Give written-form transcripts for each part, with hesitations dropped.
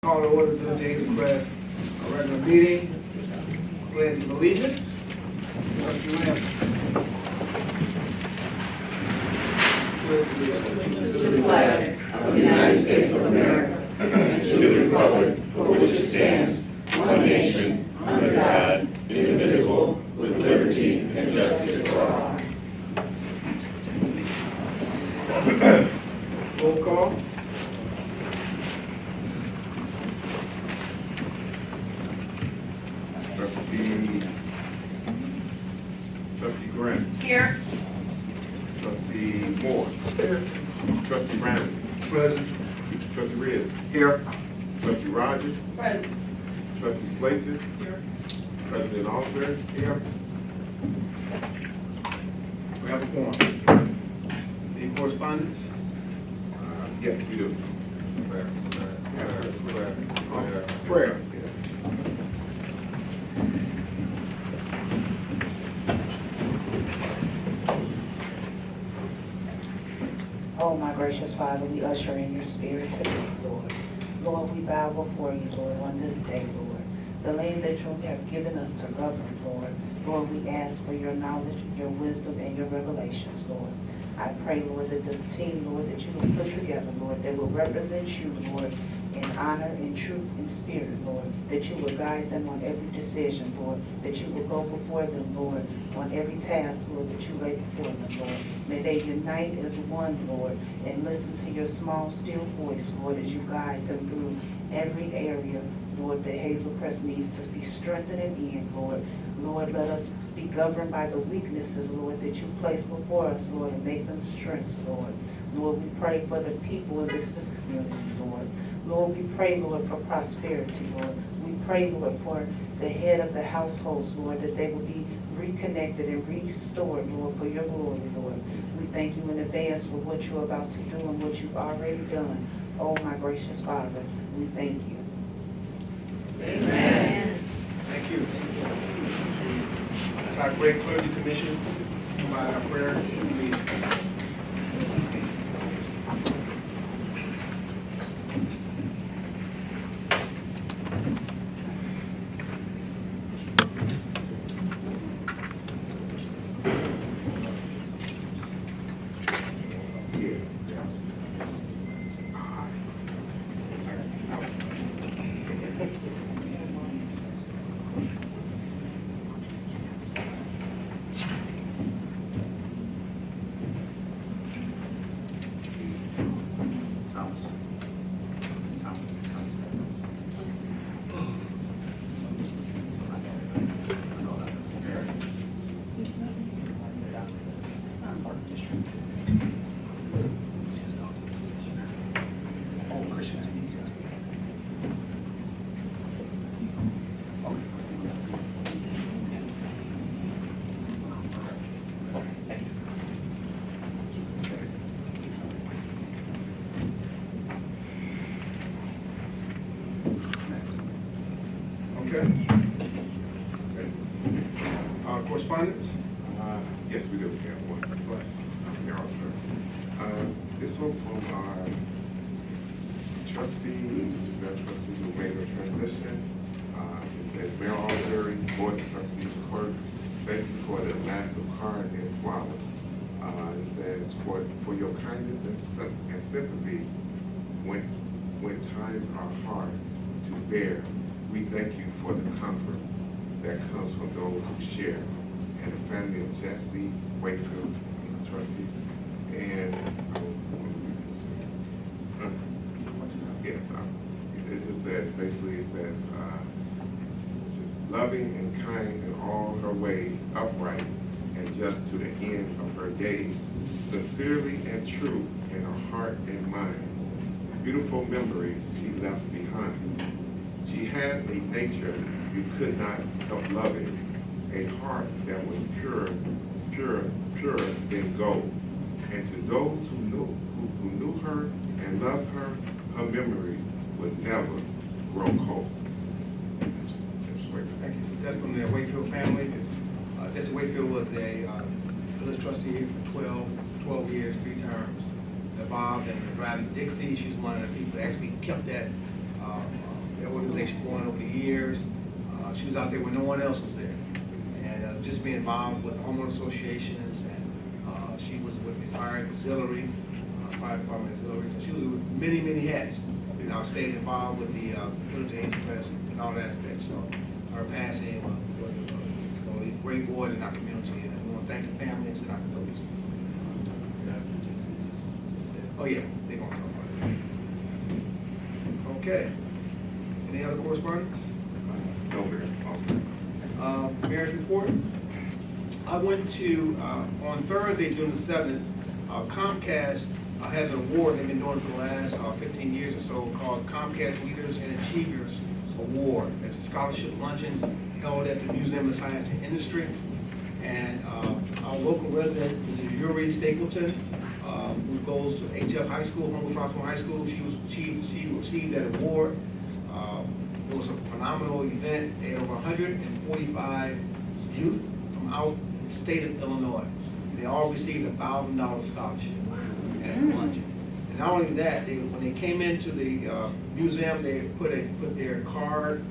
Call to order the Hazel Crest, a regular meeting. Pledge of allegiance. Trustee Lamb. To the flag of the United States of America and to the republic for which it stands, one nation, under God, indivisible, with liberty and justice for all. Roll call. Trustee Grant. Here. Trustee Moore. Here. Trustee Brandon. Present. Trustee Reyes. Here. Trustee Rogers. Present. Trustee Slayton. Here. President Osborne. Here. We have a quorum. Any correspondence? Yes, we do. Prayer. Oh, my gracious Father, we usher in your spirit today, Lord. Lord, we bow before you, Lord, on this day, Lord. The land that you have given us to govern, Lord. Lord, we ask for your knowledge, your wisdom, and your revelations, Lord. I pray, Lord, that this team, Lord, that you will put together, Lord, that will represent you, Lord, in honor, in truth, in spirit, Lord, that you will guide them on every decision, Lord, that you will go before them, Lord, on every task, Lord, that you lay before them, Lord. May they unite as one, Lord, and listen to your small, still voice, Lord, as you guide them through every area, Lord, that Hazel Crest needs to be strengthened in, Lord. Lord, let us be governed by the weaknesses, Lord, that you place before us, Lord, and make them strengths, Lord. Lord, we pray for the people in this community, Lord. Lord, we pray, Lord, for prosperity, Lord. We pray, Lord, for the head of the households, Lord, that they will be reconnected and restored, Lord, for your glory, Lord. We thank you in advance for what you're about to do and what you've already done. Oh, my gracious Father, we thank you. Amen. Thank you. That's our great clergy commission. Provide our prayer and meeting. Okay. Correspondence? Yes, we do. We have one. Here, Osborne. This one from our trustee, special trustee who made a transition. It says, Mayor Osborne, Board of Trustees, Clerk, thank you for the massive card and wallet. It says, for your kindness and sympathy when times are hard to bear, we thank you for the comfort that comes from those who share. And the family of Jesse Wakefield, trustee, and yes, it just says, basically it says, just loving and kind in all her ways, upright and just to the end of her days, sincerely and true in her heart and mind. Beautiful memories she left behind. She had a nature you could not help loving, a heart that was purer than gold. And to those who knew her and loved her, her memories would never grow cold. Thank you. That's from the Wakefield family. Jesse Wakefield was a village trustee here for 12 years, 3 terms. Involved in driving Dixie. She's one of the people that actually kept that their organization going over the years. She was out there when no one else was there. And just being involved with homeowner associations, and she was with the fire auxiliary, fire department auxiliary, so she was with many, many hats. You know, stayed involved with the Village of Hazel Crest and all that aspect. So her passing was a great void in our community, and we want to thank the family and send our condolences. Oh yeah, they're gonna talk about it. Okay. Any other correspondence? No, Mayor. Mayor's report. I went to, on Thursday, June the 7th, Comcast has an award they've been doing for the last 15 years or so called Comcast Leaders and Achievers Award. It's a scholarship luncheon held at the Museum of Science and Industry. And our local resident is Yuri Stapleton, who goes to HF High School, Humboldt Crossville High School. She received that award. It was a phenomenal event. They had over 145 youth from out the state of Illinois. They all received a $1,000 scholarship at the luncheon. And not only that, when they came into the museum, they put their card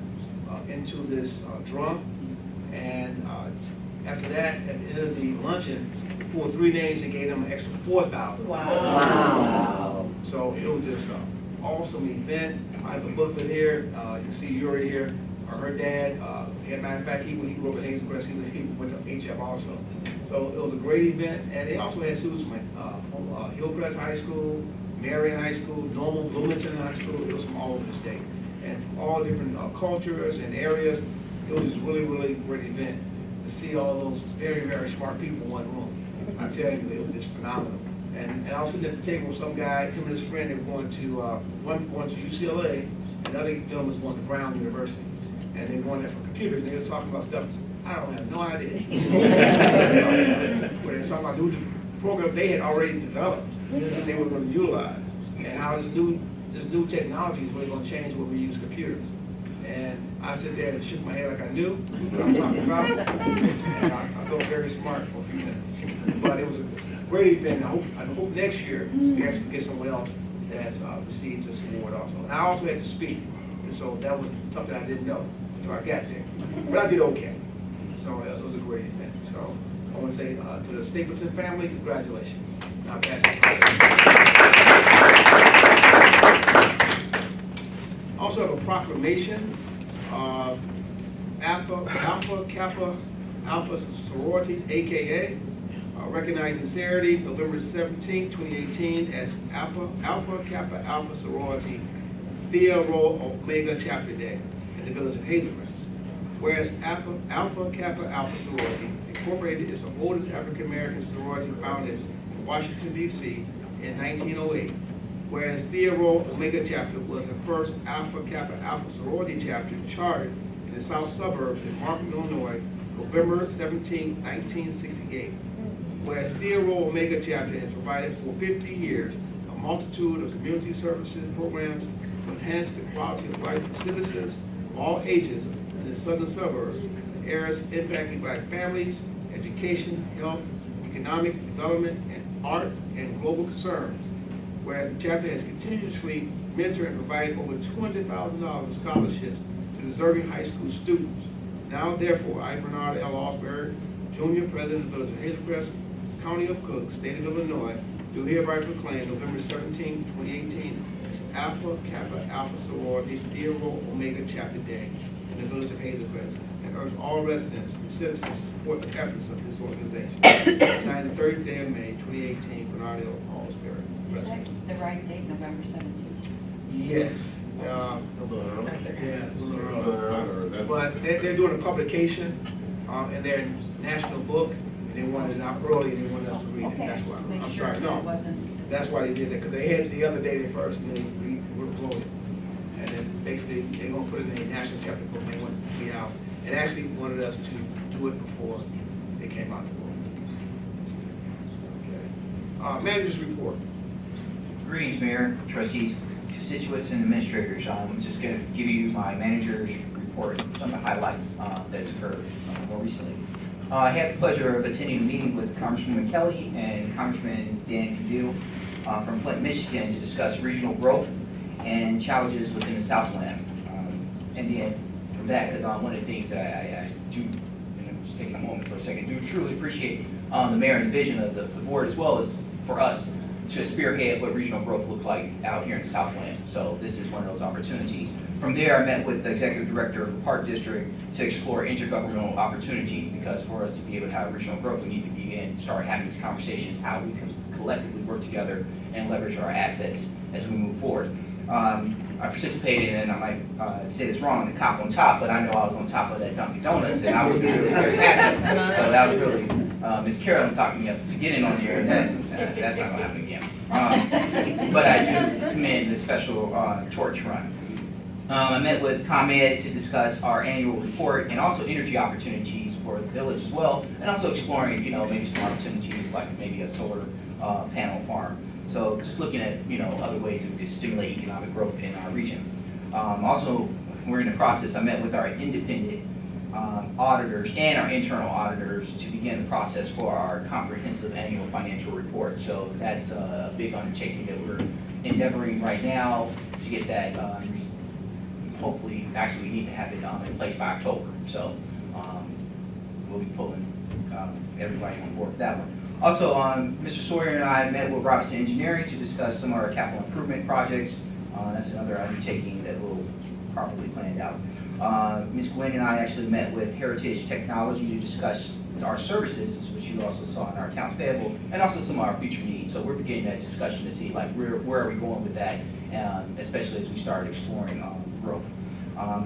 into this drum. And after that, at the end of the luncheon, for 3 names, they gave them an extra $4,000. Wow. So it was just an awesome event. I have a booklet here. You can see Yuri here. Her dad, as a matter of fact, when he grew up in Hazel Crest, he went to HF also. So it was a great event. And they also had students from Hillcrest High School, Marion High School, Normal, Bloomington High School. It was from all over the state. And from all different cultures and areas. It was just really, really great event to see all those very, very smart people in one room. I tell you, it was just phenomenal. And I was sitting at the table with some guy, him and his friend, they were going to, one going to UCLA, another gentleman was going to Brown University. And they were going there for computers, and they was talking about stuff I don't have no idea. But they were talking about new programs they had already developed that they were going to utilize, and how this new technology is really going to change what we use computers. And I sit there and shook my head like I knew what I'm talking about, and I felt very smart for a few minutes. But it was a great event. I hope next year we actually get someone else that's received this award also. And I also had to speak, and so that was something I didn't know until I got there. But I did okay. So it was a great event. So I want to say to the Stapleton family, congratulations. Now pass it. I also have a proclamation of Alpha Kappa Alpha sororities, aka recognizing Saturday, November 17, 2018, as Alpha Kappa Alpha sorority Theta Rho Omega Chapter Day in the village of Hazel Crest. Whereas Alpha Kappa Alpha sorority Incorporated is the oldest African American sorority founded in Washington, D.C. in 1908. Whereas Theta Rho Omega Chapter was the first Alpha Kappa Alpha sorority chapter chartered in the south suburbs in Markham, Illinois, November 17, 1968. Whereas Theta Rho Omega Chapter has provided for 50 years a multitude of community services programs to enhance the quality of life for citizens of all ages in the southern suburbs, in areas impacting Black families, education, health, economic development, and art and global concerns. Whereas the chapter has continuously mentored and provided over $200,000 in scholarships to deserving high school students. Now, therefore, I, Bernard L. Osbury, Jr., President of the Village of Hazel Crest, County of Cook, State of Illinois, do hereby proclaim November 17, 2018 as Alpha Kappa Alpha sorority Theta Rho Omega Chapter Day in the Village of Hazel Crest, and urge all residents and citizens to support the efforts of this organization. Signed the 3rd day of May, 2018, Bernard L. Osbury. Is that the right date, November 17th? Yes. Yeah, That's- but they're doing a publication in their national book, and they wanted it out early, and they wanted us to read it. Okay, That's why. make I'm sure sorry. it No, wasn't. that's why they did that, because they had the other day they first, and we were uploaded. And it's basically, they're gonna put it in a national chapter book, and they want it to be out. And actually wanted us to do it before they came out the book. Okay. Manager's report. Greetings, Mayor, trustees, constituents, and administrators. I'm just going to give you my manager's report, some of the highlights that's occurred more recently. I had the pleasure of attending a meeting with Congresswoman Kelly and Congressman Dan Perdue from Flint, Michigan to discuss regional growth and challenges within the Southland. And then from that, because one of the things that I do, and I'm just taking a moment for a second, do truly appreciate the mayor and the vision of the board, as well as for us to spearhead what regional growth look like out here in the Southland. So this is one of those opportunities. From there, I met with the executive director of the Park District to explore intergovernmental opportunities, because for us to be able to have regional growth, we need to begin, start having these conversations, how we can collectively work together and leverage our assets as we move forward. I participated, and I might say this wrong, the cop on top, but I know I was on top of that Dunkin' Donuts, and I was really very happy. So that was really, Ms. Carolyn talking me up to get in on there, and that's not gonna happen again. But I do commend the special torch run. I met with ComEd to discuss our annual report and also energy opportunities for the village as well, and also exploring, maybe some opportunities like maybe a solar panel farm. So just looking at, other ways that we could stimulate economic growth in our region. Also, we're in the process, I met with our independent auditors and our internal auditors to begin the process for our comprehensive annual financial report. So that's a big undertaking that we're endeavoring right now to get that, hopefully, actually we need to have it in place by October. So we'll be pulling everybody on board for that one. Also, Mr. Sawyer and I met with Robinson Engineering to discuss some of our capital improvement projects. That's another undertaking that we'll probably plan out. Ms. Gwen and I actually met with Heritage Technology to discuss our services, which you also saw in our accounts payable, and also some of our future needs. So we're beginning that discussion to see like where are we going with that, especially as we start exploring growth.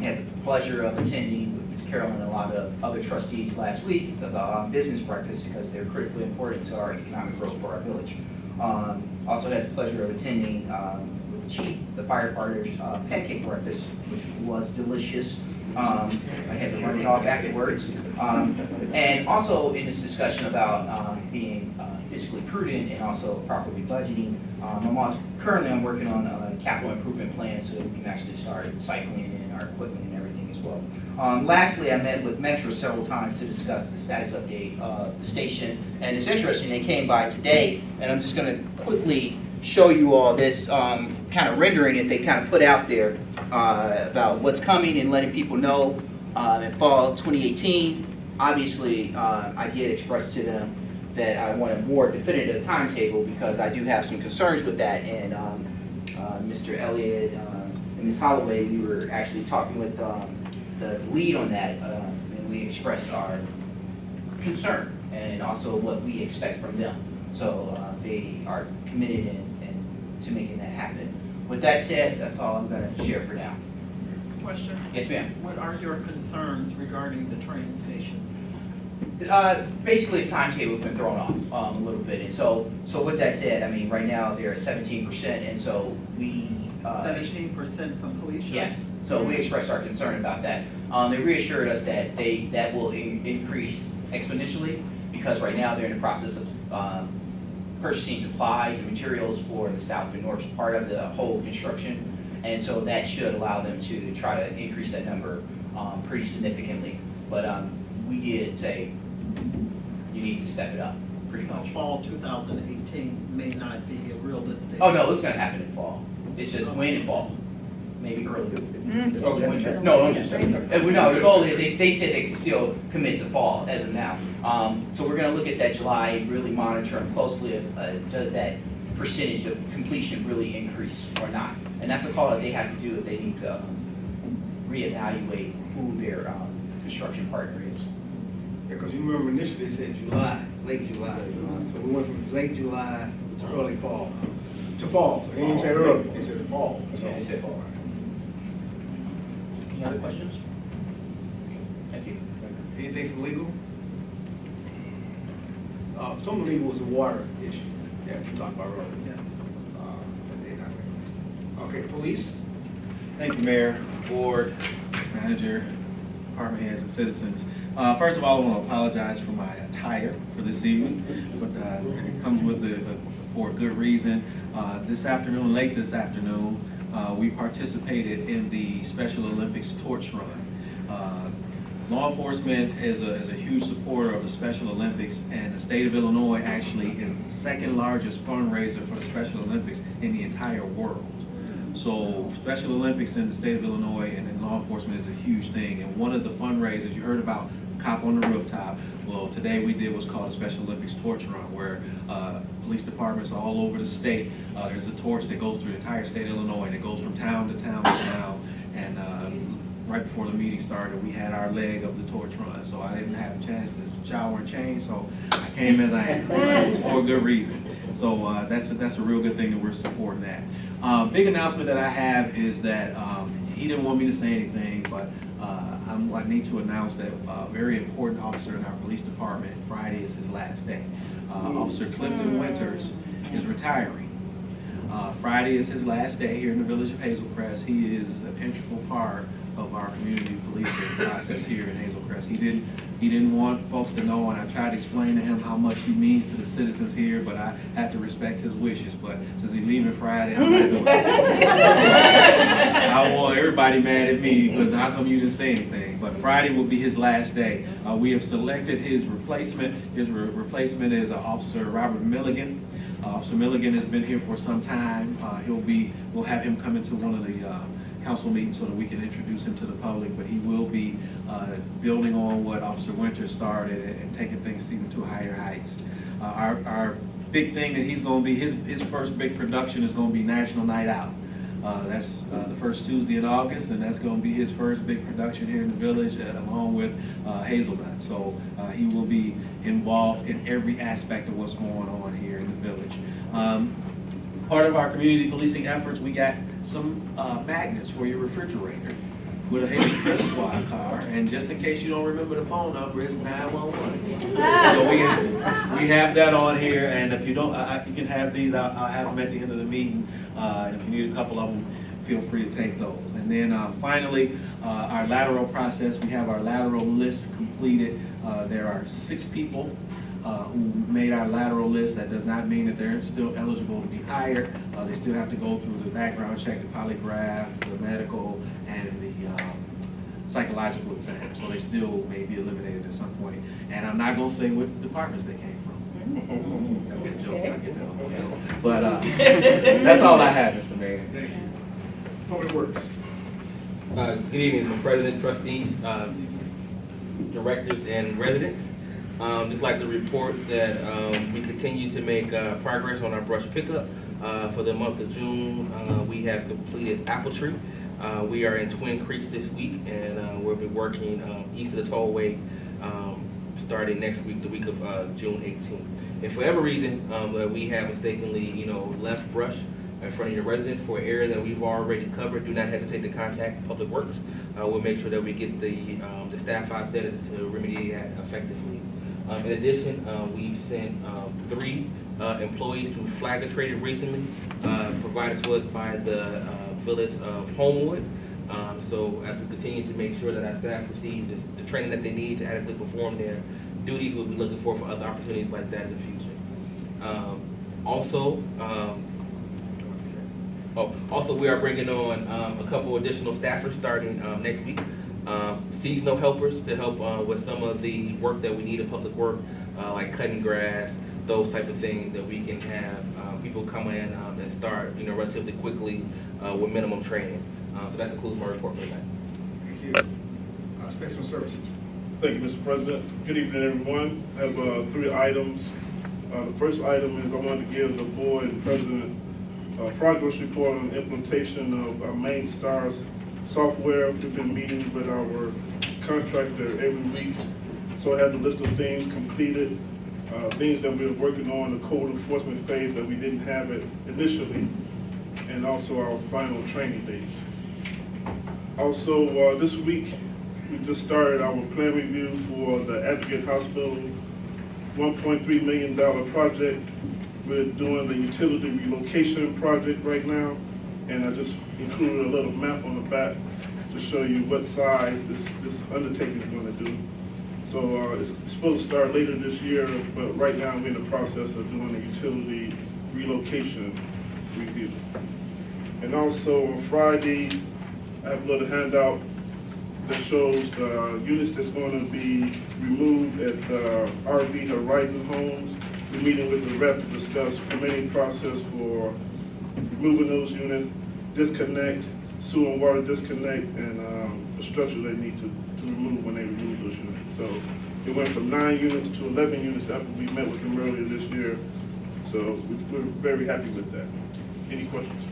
Had the pleasure of attending with Ms. Carolyn and a lot of other trustees last week, the business breakfast, because they're critically important to our economic growth for our village. Also had the pleasure of attending with the chief, the firefighters pancake breakfast, which was delicious. I had to run it off afterwards. And also in this discussion about being fiscally prudent and also properly budgeting, I'm working on a capital improvement plan so that we can actually start cycling in our equipment and everything as well. Lastly, I met with Metro several times to discuss the status update of the station, and it's interesting, they came by today, and I'm just going to quickly show you all this kind of rendering that they kind of put out there about what's coming and letting people know in fall 2018. Obviously, I did express to them that I want a more definitive timetable because I do have some concerns with that, and Mr. Elliott and Ms. Holloway, we were actually talking with the lead on that, and we expressed our concern and also what we expect from them. So they are committed to making that happen. With that said, that's all I'm going to share for now. Question? Yes, ma'am. What are your concerns regarding the train station? Basically, the timetable's been thrown off a little bit, and so with that said, I mean, right now they're at 17%, and so we 17% completion? Yes, so we expressed our concern about that. They reassured us that that will increase exponentially because right now they're in the process of purchasing supplies and materials for the south and north part of the whole construction, and so that should allow them to try to increase that number pretty significantly. But we did say you need to step it up pretty So much. fall 2018 may not be a realistic. Oh no, it's going to happen in fall. It's just when in fall, maybe early winter. No, I'm just saying. No, the goal is they said they can still commit to fall as of now. So we're going to look at that July and really monitor them closely. Does that percentage of completion really increase or not? And that's a call that they have to do if they need to reevaluate who their construction partner is. Yeah, because you remember initially they said July, late July. So we went from late July to early fall. To fall. So they didn't say early, they said fall. So Okay, they said fall. Any other questions? Thank you. anything from legal? Some of the legal was a water issue. Yeah, you talked about earlier. But they're not regulated. Okay, police? Thank you, Mayor, Board, Manager, Department heads, and citizens. First of all, I want to apologize for my attire for this evening, but it comes with for a good reason. This afternoon, late this afternoon, we participated in the Special Olympics torch run. Law enforcement is a huge supporter of the Special Olympics, and the state of Illinois actually is the second largest fundraiser for the Special Olympics in the entire world. So Special Olympics in the state of Illinois and in law enforcement is a huge thing. And one of the fundraisers, you heard about Cop on the Rooftop. Well, today we did what's called a Special Olympics torch run, where police departments all over the state, there's a torch that goes through the entire state of Illinois, and it goes from town to town to town. And right before the meeting started, we had our leg of the torch run. So I didn't have a chance to shower and change, so I came as I am. But it was for a good reason. So that's a real good thing that we're supporting that. Big announcement that I have is that he didn't want me to say anything, but I need to announce that a very important officer in our police department, Friday is his last day. Officer Clifton Winters is retiring. Friday is his last day here in the village of Hazel Crest. He is an integral part of our community policing process here in Hazel Crest. He didn't want folks to know, and I tried to explain to him how much he means to the citizens here, but I had to respect his wishes. But since he's leaving Friday, I'm not doing it. I want everybody mad at me because how come you didn't say anything? But Friday will be his last day. We have selected his replacement. His replacement is Officer Robert Milligan. Officer Milligan has been here for some time. We'll have him come into one of the council meetings so that we can introduce him to the public, but he will be building on what Officer Winters started and taking things even to higher heights. Our big thing that he's going to be, his first big production is going to be National Night Out. That's the first Tuesday in August, and that's going to be his first big production here in the village, along with Hazelnut. So he will be involved in every aspect of what's going on here in the village. Part of our community policing efforts, we got some magnets for your refrigerator with a Hazel Crest Squad car, and just in case you don't remember the phone number, it's 911. So we have that on here, and if you don't, you can have these. I'll have them at the end of the meeting. And if you need a couple of them, feel free to take those. And then finally, our lateral process. We have our lateral list completed. There are 6 people who made our lateral list. That does not mean that they're still eligible to be hired. They still have to go through the background check, the polygraph, the medical, and the psychological exam. So they still may be eliminated at some point. And I'm not going to say what departments they came from. That was a joke. I get that on the show. But that's all I have, Mr. Mayor. Thank you. Public Works. Good evening, Mr. President, trustees, directors, and residents. Just like to report that we continue to make progress on our brush pickup. For the month of June, we have completed Apple Tree. We are in Twin Creeks this week, and we'll be working east of the tollway starting next week, the week of June 18th. If for whatever reason we have mistakenly, left brush in front of your resident for an area that we've already covered, do not hesitate to contact Public Works. We'll make sure that we get the staff out there to remediate that effectively. In addition, we've sent 3 employees to flag a traded recently, provided to us by the village of Homewood. So as we continue to make sure that our staff receive the training that they need to adequately perform their duties, we'll be looking for other opportunities like that in the future. Also, we are bringing on a couple additional staffers starting next week. Seasonal helpers to help with some of the work that we need in public work, like cutting grass, those type of things that we can have people come in and start, relatively quickly with minimum training. So that concludes my report for tonight. Thank you. Special Services. Thank you, Mr. President. Good evening, everyone. I have 3 items. The first item is I wanted to give the board and president a progress report on implementation of our Main Stars software. We've been meeting with our contractor every week. So I have a list of things completed, things that we're working on, the code enforcement phase that we didn't have it initially, and also our final training dates. Also, this week, we just started our plan review for the Advocate Hospital $1.3 million project. We're doing the utility relocation project right now, and I just included a little map on the back to show you what size this undertaking is going to do. So it's supposed to start later this year, but right now we're in the process of doing the utility relocation review. And also on Friday, I have a little handout that shows the units that's going to be removed at the RV Horizon Homes. We're meeting with the rep to discuss permitting process for removing those units. disconnect, sewer and water disconnect, and the structure they need to remove when they remove those units. So it went from 9 units to 11 units after we met with them earlier this year. So we're very happy with that. Any questions?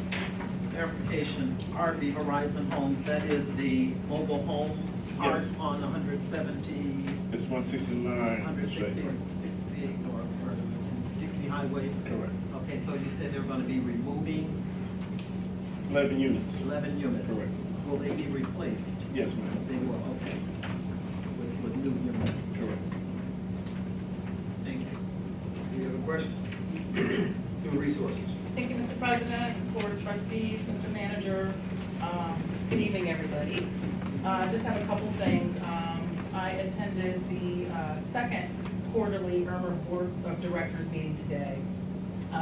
Clarification, RV Horizon Homes, that is the mobile home park Yes. on 170, It's 169. 168 or Dixie Highway? Correct. Okay, so you said they're going to be removing 11 units. 11 units? Correct. Will they be replaced? Yes, ma'am. They will, okay. With new units? Correct. Thank you. Any other questions? Human Resources. Thank you, Mr. President, Board of Trustees, Mr. Manager. Good evening, everybody. Just have a couple things. I attended the second quarterly IRMA Board of Directors meeting today.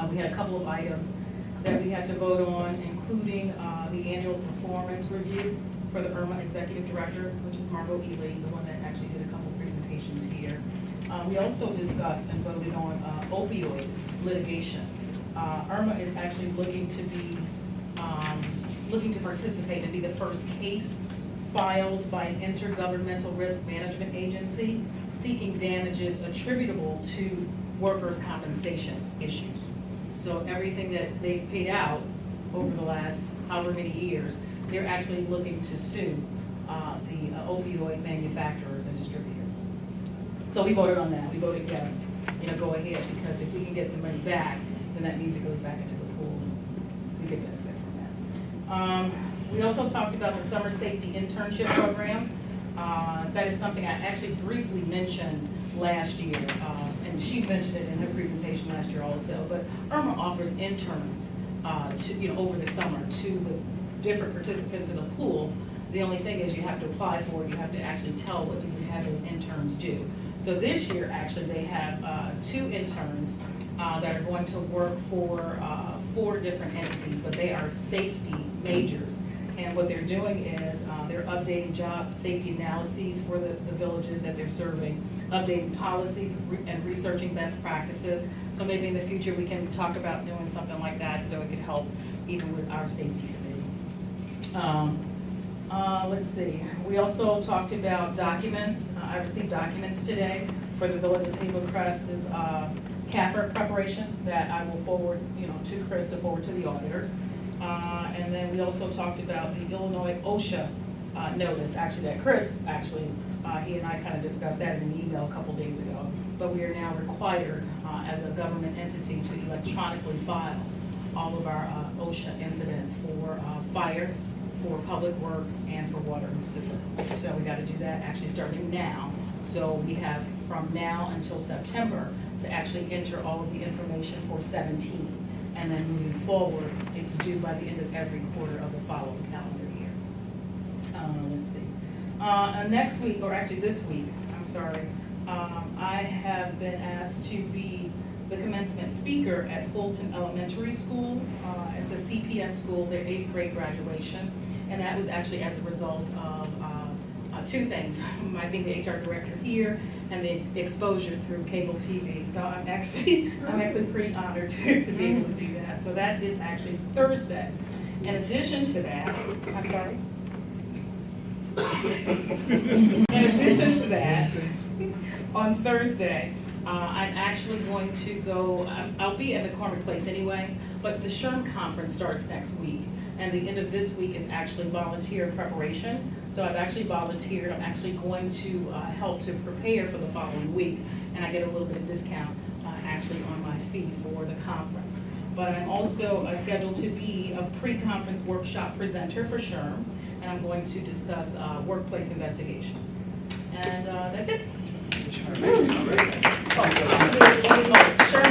We had a couple of items that we had to vote on, including the annual performance review for the IRMA Executive Director, which is Margot Ely, the one that actually did a couple presentations here. We also discussed and voted on opioid litigation. IRMA is actually looking to participate and be the first case filed by an intergovernmental risk management agency seeking damages attributable to workers' compensation issues. So everything that they've paid out over the last however many years, they're actually looking to sue the opioid manufacturers and distributors. So we voted on that. We voted yes, go ahead, because if we can get some money back, then that means it goes back into the pool and we could benefit from that. We also talked about the summer safety internship program. That is something I actually briefly mentioned last year, and she mentioned it in her presentation last year also, but IRMA offers interns over the summer to the different participants in the pool. The only thing is you have to apply for it, you have to actually tell what you have those interns do. So this year, actually, they have 2 interns that are going to work for 4 different entities, but they are safety majors. And what they're doing is they're updating job safety analyses for the villages that they're serving, updating policies and researching best practices. So maybe in the future we can talk about doing something like that so it could help even with our safety committee. Let's see, we also talked about documents. I received documents today for the Village of Hazel Crest's CAFR preparation that I will forward, to Chris to forward to the auditors. And then we also talked about the Illinois OSHA notice, actually, that Chris, he and I kind of discussed that in an email a couple days ago. But we are now required as a government entity to electronically file all of our OSHA incidents for fire, for public works, and for water and sewer. So we got to do that actually starting now. So we have from now until September to actually enter all of the information for 17. And then moving forward, it's due by the end of every quarter of the following calendar year. Let's see. Next week, or actually this week, I'm sorry, I have been asked to be the commencement speaker at Fulton Elementary School. It's a CPS school, their 8th grade graduation. And that was actually as a result of 2 things, my being the HR director here and the exposure through cable TV. So I'm actually pretty honored to be able to do that. So that is actually Thursday. In addition to that, I'm sorry. In addition to that, on Thursday, I'm actually going to go, I'll be at McCormick Place anyway, but the SHRM conference starts next week. And the end of this week is actually volunteer preparation. So I've actually volunteered. I'm actually going to help to prepare for the following week. And I get a little bit of discount actually on my fee for the conference. But I'm also scheduled to be a pre-conference workshop presenter for SHRM. And I'm going to discuss workplace investigations. And that's it. SHRM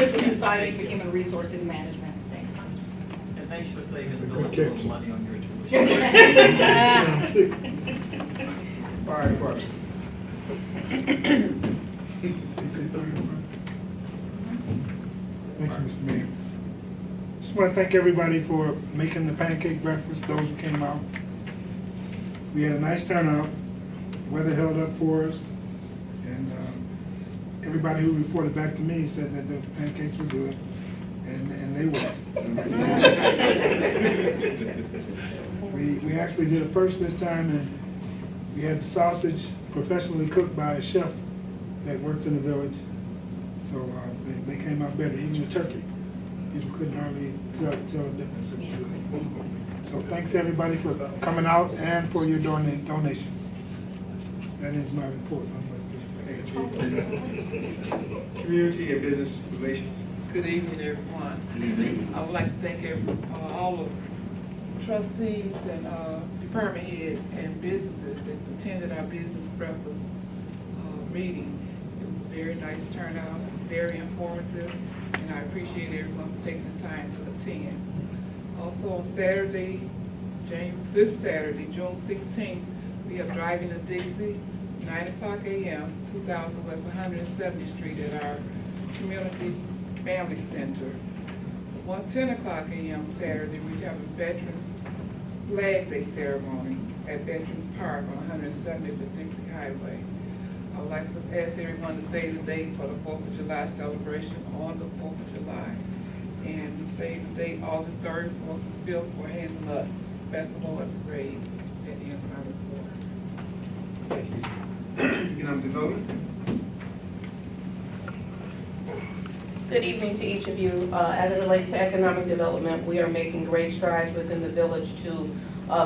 is the Society for Human Resources Management. And thanks for saving a little money on your tuition. Fire department. Thank you, Mr. Mayor. Just want to thank everybody for making the pancake breakfast, those who came out. We had a nice turnout. Weather held up for us. And everybody who reported back to me said that the pancakes were good. and they were. We actually did it first this time, and we had the sausage professionally cooked by a chef that works in the village. So they came out better, even the turkey. People couldn't hardly tell the difference. So thanks everybody for coming out and for your donations. That is my report on Community and business relations. Good evening, everyone. I would like to thank all of trustees and department heads and businesses that attended our business breakfast meeting. It was a very nice turnout, very informative, and I appreciate everyone for taking the time to attend. Also on this Saturday, June 16th, we have Driving to Dixie, 9 o'clock a.m., 2000 West 170th Street at our Community Family Center. 10 o'clock a.m. Saturday, we have a Veterans Flag Day ceremony at Veterans Park on 170th Dixie Highway. I would like to ask everyone to save the date for the 4th of July celebration on the 4th of July. And save the date August 3rd, 4th, 5th for Hazel Festival and Parade. That ends my report. Economic development. Good evening to each of you. As it relates to economic development, we are making great strides within the village to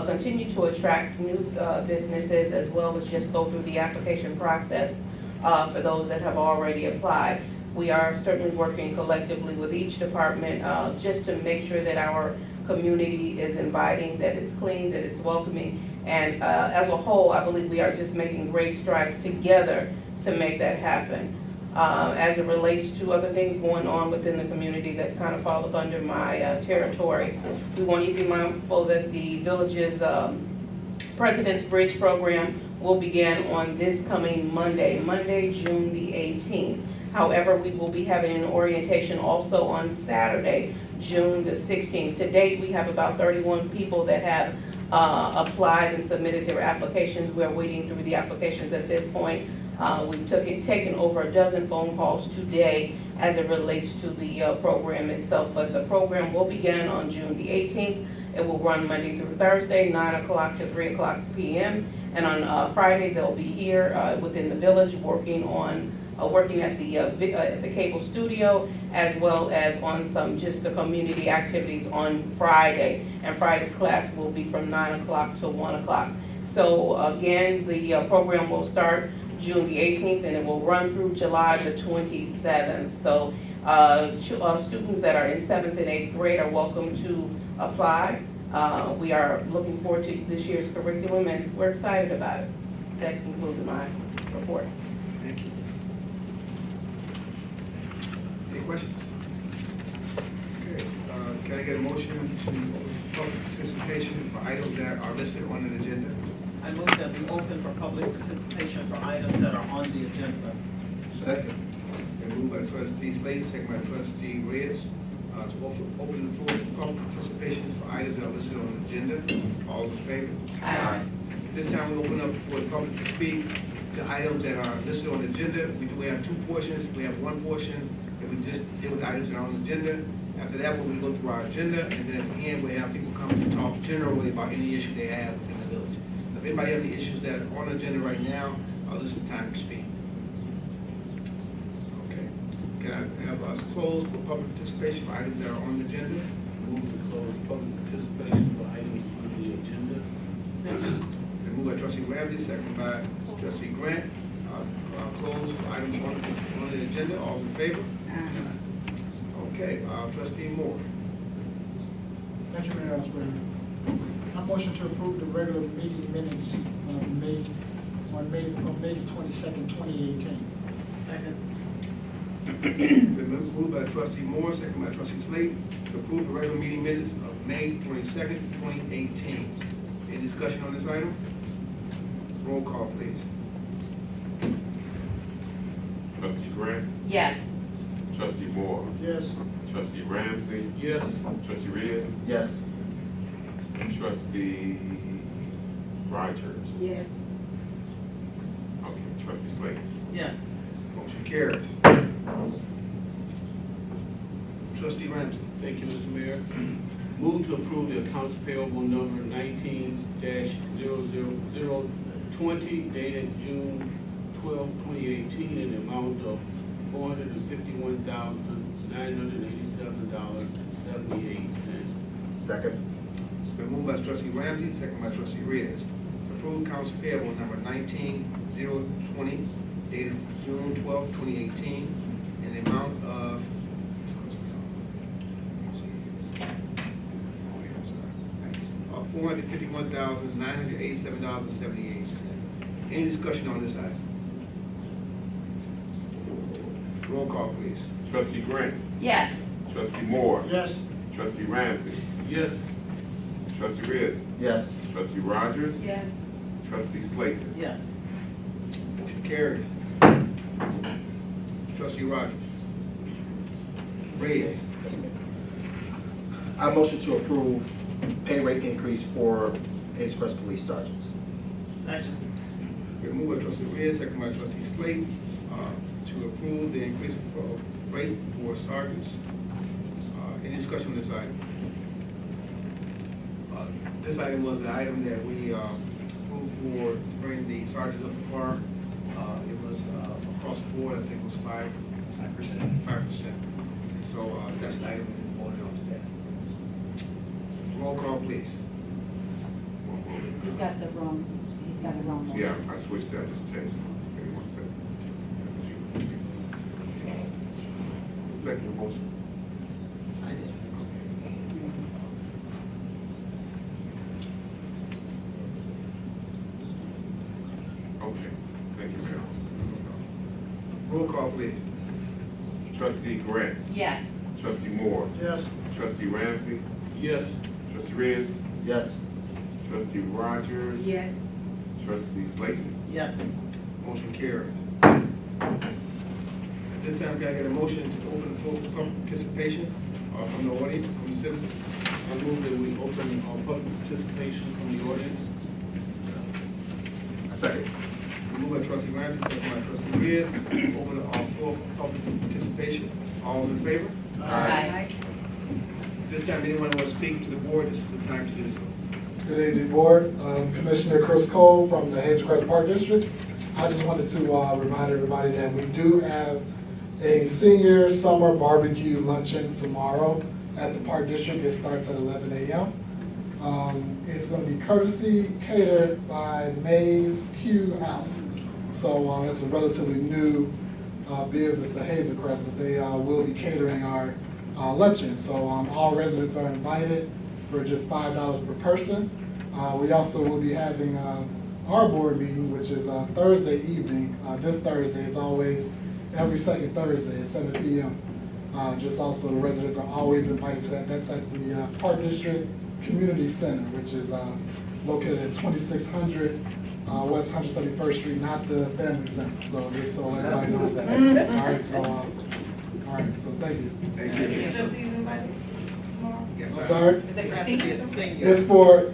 continue to attract new businesses, as well as just go through the application process for those that have already applied. We are certainly working collectively with each department just to make sure that our community is inviting, that it's clean, that it's welcoming. And as a whole, I believe we are just making great strides together to make that happen. As it relates to other things going on within the community that kind of fall under my territory, we want you to be mindful that the village's President's Bridge program will begin on this coming Monday, June the 18th. However, we will be having an orientation also on Saturday, June the 16th. To date, we have about 31 people that have applied and submitted their applications. We're waiting through the applications at this point. We've taken over a dozen phone calls today as it relates to the program itself, but the program will begin on June the 18th. It will run Monday through Thursday, 9 o'clock to 3 o'clock p.m. And on Friday, they'll be here within the village working at the cable studio, as well as on some just the community activities on Friday. And Friday's class will be from 9 o'clock to 1 o'clock. So again, the program will start June the 18th, and it will run through July the 27th. So students that are in 7th and 8th grade are welcome to apply. We are looking forward to this year's curriculum, and we're excited about it. That concludes my report. Thank you. Any questions? Okay, can I get a motion to public participation for items that are listed on the agenda? I move that we open for public participation for items that are on the agenda. Second. Been moved by trustee Slater, second by trustee Reyes, to open the floor for public participation for items that are listed on the agenda. All in favor? Aye. This time we open up for the public to speak to items that are listed on the agenda. We have two portions. We have one portion that we just deal with items that are on the agenda. After that, we're going to go through our agenda, and then at the end, we have people come to talk generally about any issue they have within the village. If anybody have any issues that are on the agenda right now, this is the time to speak. Okay. Can I have us close for public participation for items that are on the agenda? Move to close public participation for items on the agenda. Been moved by trustee Ramsey, second by trustee Grant. Close for items on the agenda. All in favor? Okay. Trustee Moore. Thank you, Mayor Osborne. I motion to approve the regular meeting minutes on May the 22nd, 2018. Second. Been moved by trustee Moore, second by trustee Slate, to approve the regular meeting minutes of May 22nd, 2018. Any discussion on this item? Roll call, please. Trustee Grant, Yes. trustee Moore, Yes. trustee Ramsey, Yes. trustee Reyes, Yes. trustee Rogers. Yes. Okay, trustee Slate. Yes. Motion carries. Trustee Ramsey. Thank you, Mr. Mayor. Move to approve the accounts payable number 19-00020 dated June 12, 2018 in the amount of $451,987.78. Second. It's been moved by trustee Ramsey, second by trustee Reyes. Approve accounts payable number 19-020 dated June 12, 2018 in the amount of $451,987.78. Any discussion on this item? Roll call, please. Trustee Grant. Yes. Trustee Moore. Yes. Trustee Ramsey. Yes. Trustee Reyes. Yes. Trustee Rogers. Yes. Trustee Slayton. Yes. Motion carries. Trustee Rogers. Reyes. I motion to approve pay rate increase for Hazel Crest police sergeants. Second. Been moved by trustee Reyes, second by trustee Slate, to approve the increase rate for sergeants. Any discussion on this item? This item was the item that we approved for to bring the sergeants up to par. It was across the board, I think it was 5%. So that's the item we voted on today. Roll call, please. He's got the wrong one. Yeah, I switched that, just changed it. Give me 1 second. Who's taking the motion? I did. Okay, thank you, Mayor. Roll call, please. Trustee Grant. Yes. Trustee Moore. Yes. Trustee Ramsey. Yes. Trustee Reyes. Yes. Trustee Rogers. Yes. Trustee Slayton. Yes. Motion carries. At this time, can I get a motion to open the floor for public participation from the audience, from the citizens? I move that we open public participation from the audience. A second. Moved by trustee Ramsey, second by trustee Reyes. Open the floor for public participation. All in favor? Aye. This time, anyone wants to speak to the board, this is the time to do so. Good evening, Board. Commissioner Chris Cole from the Hazel Crest Park District. I just wanted to remind everybody that we do have a senior summer barbecue luncheon tomorrow at the Park District. It starts at 11 a.m. It's going to be courtesy catered by Mays Q House. So it's a relatively new business to Hazel Crest, but they will be catering our luncheon. So all residents are invited for just $5 per person. We also will be having our board meeting, which is Thursday evening. This Thursday is always every second Thursday at 7 p.m. Just also the residents are always invited to that. That's at the Park District Community Center, which is located at 2600 West 171st Street, not the Family Center. So just so everybody knows that. All right, so thank you. Thank you. I'm sorry? Is it for seniors? It's for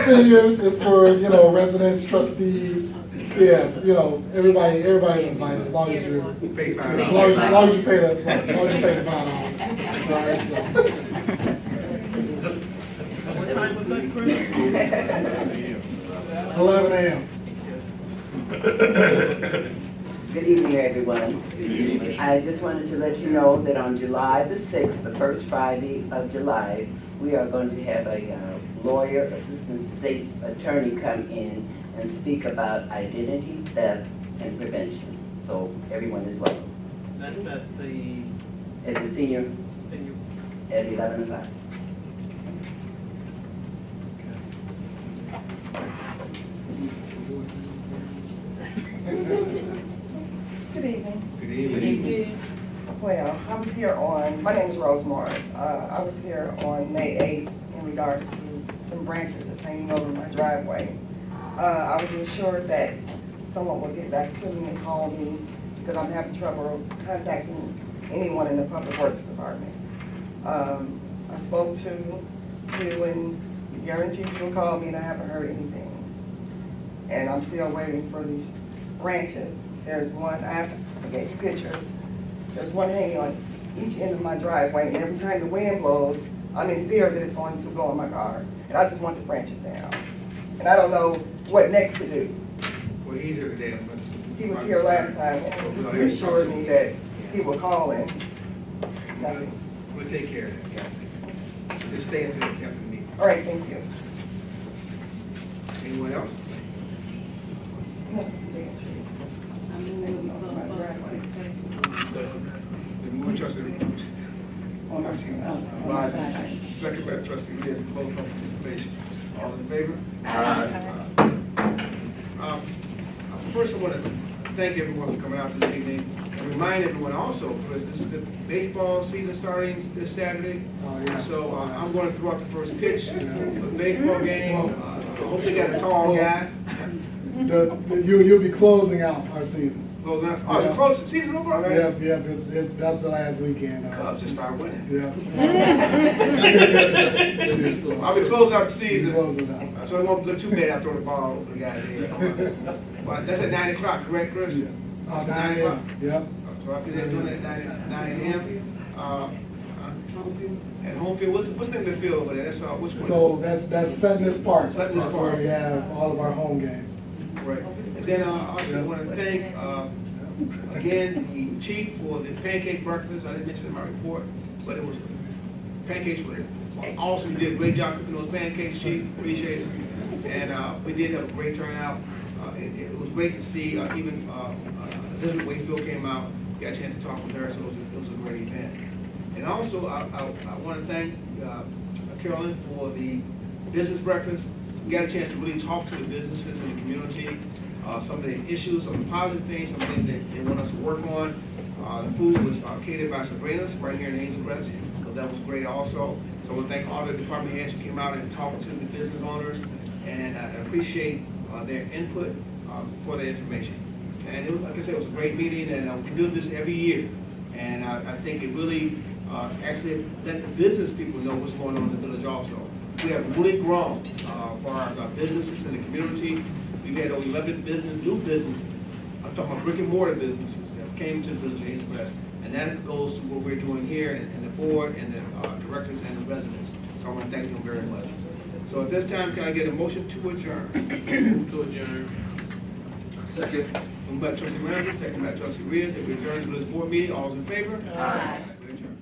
seniors, it's for, residents, trustees, everybody's invited, as long as you Pay as long as you pay the $5. Right, so. What time was that, Chris? 11 a.m. Good evening, everyone. I just wanted to let you know that on July the 6th, the first Friday of July, we are going to have a lawyer, assistant state's attorney come in and speak about identity theft and prevention. So everyone is welcome. That's at the At the senior, at 11 o'clock. Good evening. Good evening. Well, I was here my name is Rose Morris. I was here on May 8th in regards to some branches that's hanging over my driveway. I was assured that someone would get back to me and call me because I'm having trouble contacting anyone in the Public Works Department. I spoke to you and you guaranteed you would call me and I haven't heard anything. And I'm still waiting for these branches. There's one, I gave you pictures. There's one hanging on each end of my driveway, and every time the wind blows, I'm in fear that it's going to blow on my car, and I just want the branches down. And I don't know what next to do. Well, he's here today. He was here last time, and he assured me that he would call in. Nothing. We'll take care of that, Captain. Just stay until the captain meeting. All right, thank you. Anyone else? Move trustee Reeves. Second by trustee Reeves, vote on participation. All in favor? First, I want to thank everyone for coming out this evening and remind everyone also, because this is the baseball season starting this Saturday. So I'm going to throw out the first pitch for the baseball game. I hope they got a tall guy. You'll be closing out our season. Closing out. Oh, it's close. The season over already? That's the last weekend. Club just started winning. Yeah. I'll be closing out the season. Closing out. So it won't look too bad after throwing the ball over the guy's head. But that's at 9 o'clock, correct, Chris? Yeah. 9 o'clock. Yep. So I'll be there doing it at 9 a.m. At home field, what's the name of the field over there? That's which one? So that's Sutton's Park. Sutton's That's Park. where we have all of our home games. Right. And then I also want to thank, again, the chief for the pancake breakfast. I didn't mention it in my report, but it was, pancakes were awesome. You did a great job cooking those pancakes, chief. Appreciate it. And we did have a great turnout. It was great to see even Elizabeth Wakefield came out. Got a chance to talk with her, so it was a great event. And also, I want to thank Carolyn for the business breakfast. We got a chance to really talk to the businesses in the community, some of the issues, some of the positive things, some things that they want us to work on. The food was catered by Sabrina's right here in Hazel Crest, so that was great also. So I want to thank all the department heads who came out and talked to the business owners, and I appreciate their input for the information. And it was, like I said, it was a great meeting, and we do this every year. And I think it really actually let the business people know what's going on in the village also. We have really grown for our businesses in the community. We've had over 11 new businesses. I'm talking about brick and mortar businesses that came to the village of Hazel Crest. And that goes to what we're doing here, and the board, and the directors, and the residents. So I want to thank them very much. So at this time, can I get a motion to adjourn? Move to adjourn. Second. Moved by trustee Randall, second by trustee Reyes, that we adjourn to this board meeting. All those in favor? Aye. We adjourn.